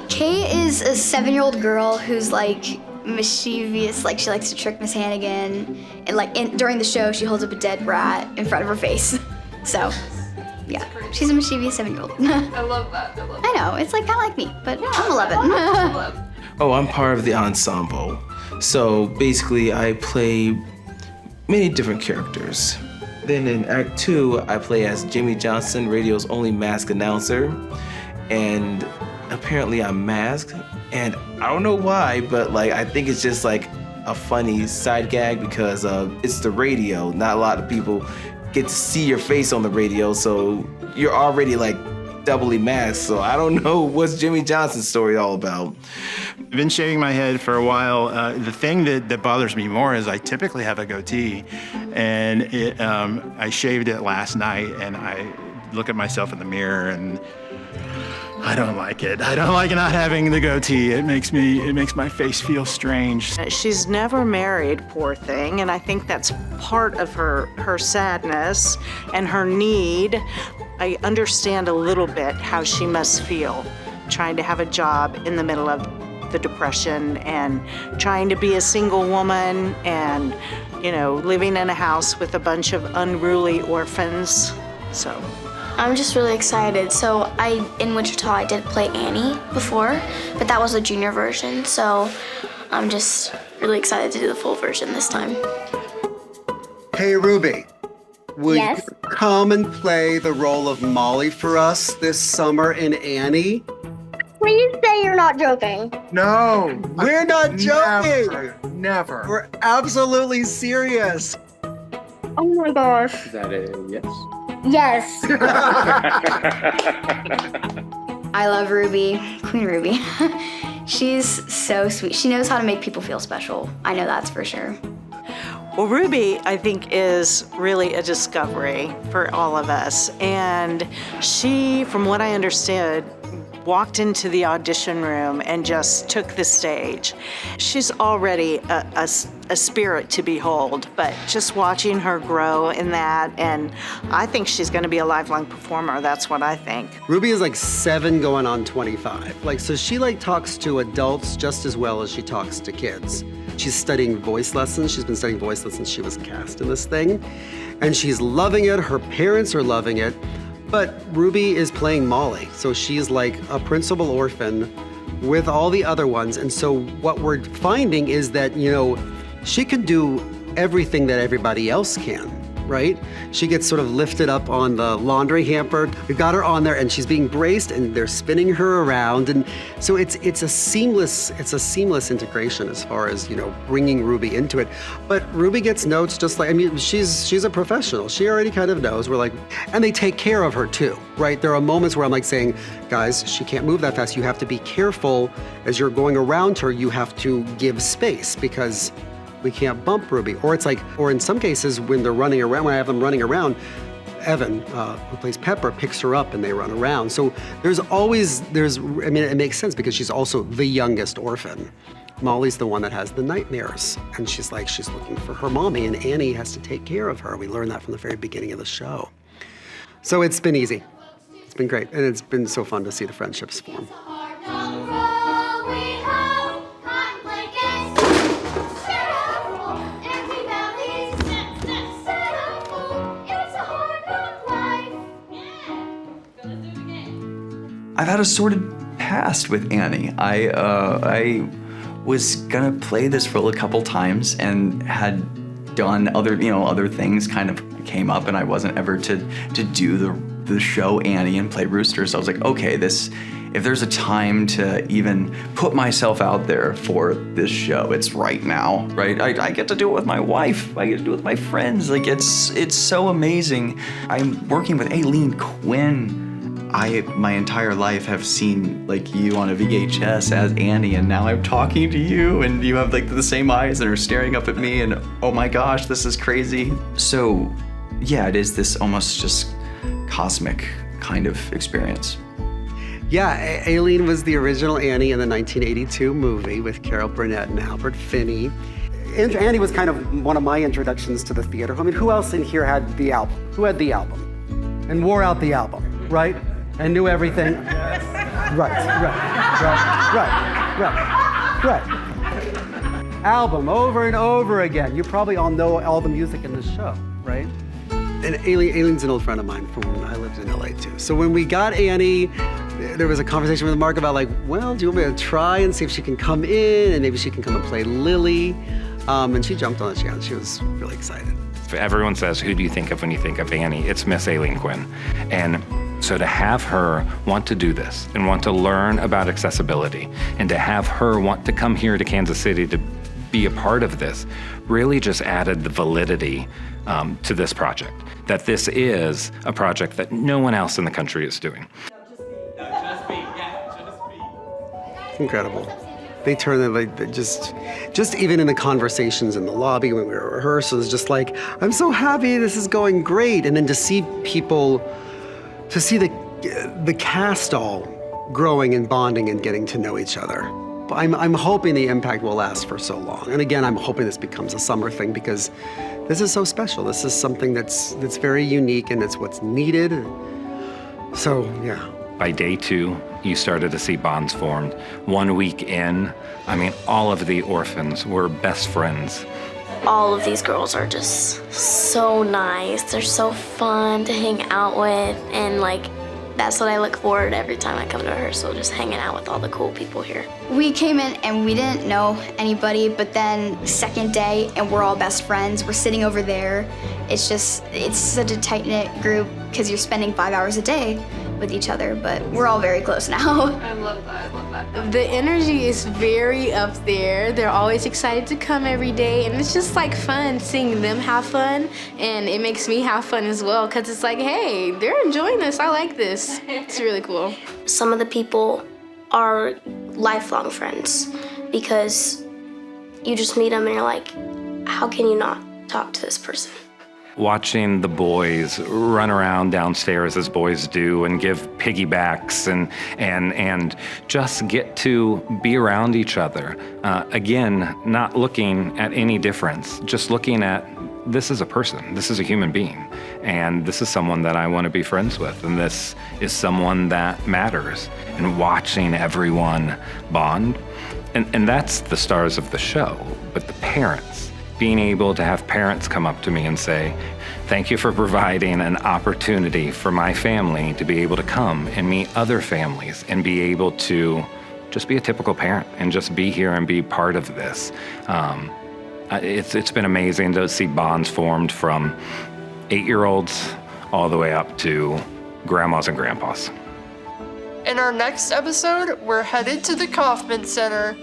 Kate is a 7-year-old girl who's like mischievous, like she likes to trick Miss Hannigan, and like during the show she holds up a dead rat in front of her face. So, yeah, she's a mischievous 7-year-old. I love that. I know, it's like kind of like me, but yeah, I'm 11. Oh, I'm part of the ensemble. So basically I play many different characters. Then in Act 2, I play as Jimmy Johnson, radio's only masked announcer. And apparently I'm masked, and I don't know why, but like I think it's just like a funny side gag because it's the radio. Not a lot of people get to see your face on the radio, so you're already like doubly masked. So I don't know what's Jimmy Johnson's story all about. I've been shaving my head for a while. The thing that bothers me more is I typically have a goatee, and I shaved it last night, and I look at myself in the mirror and I don't like it. I don't like not having the goatee. It makes my face feel strange. She's never married, poor thing, and I think that's part of her sadness and her need. I understand a little bit how she must feel trying to have a job in the middle of the Depression and trying to be a single woman and, you know, living in a house with a bunch of unruly orphans, so. I'm just really excited. So in Wichita, I did play Annie before, but that was a junior version. So I'm just really excited to do the full version this time. Hey, Ruby, will Yes? you come and play the role of Molly for us this summer in Annie? Please say you're not joking. No, we're not joking. Never. We're absolutely serious. Oh my gosh. Is that a yes? Yes. I love Ruby, Queen Ruby. She's so sweet. She knows how to make people feel special. I know that's for sure. Well, Ruby, I think, is really a discovery for all of us. And she, from what I understood, walked into the audition room and just took the stage. She's already a spirit to behold, but just watching her grow in that, and I think she's gonna be a lifelong performer. That's what I think. Ruby is like 7 going on 25. So she talks to adults just as well as she talks to kids. She's studying voice lessons. She's been studying voice lessons since she was cast in this thing. And she's loving it. Her parents are loving it. But Ruby is playing Molly. So she's like a principal orphan with all the other ones. And so what we're finding is that, she can do everything that everybody else can, right? She gets sort of lifted up on the laundry hamper. We've got her on there and she's being braced and they're spinning her around. And so it's a seamless integration as far as, bringing Ruby into it. But Ruby gets notes just like, she's a professional. She already kind of knows. And they take care of her too, right? There are moments where I'm saying, guys, she can't move that fast. You have to be careful as you're going around her. You have to give space because we can't bump Ruby. Or or in some cases when they're running around, when I have them running around, Evan, who plays Pepper, picks her up and they run around. So it makes sense because she's also the youngest orphan. Molly's the one that has the nightmares. And she's looking for her mommy and Annie has to take care of her. We learned that from the very beginning of the show. So it's been easy. It's been great. And it's been so fun to see the friendships form. I've had a sordid past with Annie. I was gonna play this role a couple times and had done other things kind of came up, and I wasn't ever to do the show Annie and play Rooster. So I was like, okay, if there's a time to even put myself out there for this show, it's right now, right? I get to do it with my wife. I get to do it with my friends. It's so amazing. I'm working with Aileen Quinn. I, my entire life, have seen you on a VHS as Annie, and now I'm talking to you, and you have the same eyes and are staring up at me, and oh my gosh, this is crazy. So, yeah, it is this almost just cosmic kind of experience. Yeah, Aileen was the original Annie in the 1982 movie with Carol Burnett and Albert Finney. Annie was kind of one of my introductions to the theater. Who else in here had the album? Who had the album? and wore out the album, right? And knew everything. Right. Album over and over again. You probably all know all the music in the show, right? And Aileen's an old friend of mine from when I lived in LA too. So when we got Annie, there was a conversation with Mark about like, well, do you want me to try and see if she can come in and maybe she can come and play Lily? And she jumped on it. She was really excited. Everyone says, who do you think of when you think of Annie? It's Miss Aileen Quinn. And so to have her want to do this and want to learn about accessibility and to have her want to come here to Kansas City to be a part of this really just added the validity to this project, that this is a project that no one else in the country is doing. It's incredible. They turn it like just even in the conversations in the lobby when we were rehearsals, just like, I'm so happy this is going great. And then to see people, to see the cast all growing and bonding and getting to know each other. I'm hoping the impact will last for so long. And again, I'm hoping this becomes a summer thing because this is so special. This is something that's very unique and it's what's needed. So, yeah. By day 2, you started to see bonds formed. 1 week in, I mean, all of the orphans were best friends. All of these girls are just so nice. They're so fun to hang out with, and like, that's what I look forward to every time I come to rehearsal, just hanging out with all the cool people here. We came in and we didn't know anybody, but then second day and we're all best friends. We're sitting over there. It's such a tight-knit group because you're spending 5 hours a day with each other, but we're all very close now. I love that. The energy is very up there. They're always excited to come every day, and it's just like fun seeing them have fun, and it makes me have fun as well because it's like, hey, they're enjoying this. I like this. It's really cool. Some of the people are lifelong friends because you just meet them and you're like, how can you not talk to this person? Watching the boys run around downstairs as boys do and give piggybacks and just get to be around each other. Again, not looking at any difference, just looking at this is a person, this is a human being, and this is someone that I want to be friends with, and this is someone that matters. And watching everyone bond, and that's the stars of the show, but the parents. Being able to have parents come up to me and say, thank you for providing an opportunity for my family to be able to come and meet other families and be able to just be a typical parent and just be here and be part of this. It's been amazing to see bonds formed from 8-year-olds all the way up to grandmas and grandpas. In our next episode, we're headed to the Kauffman Center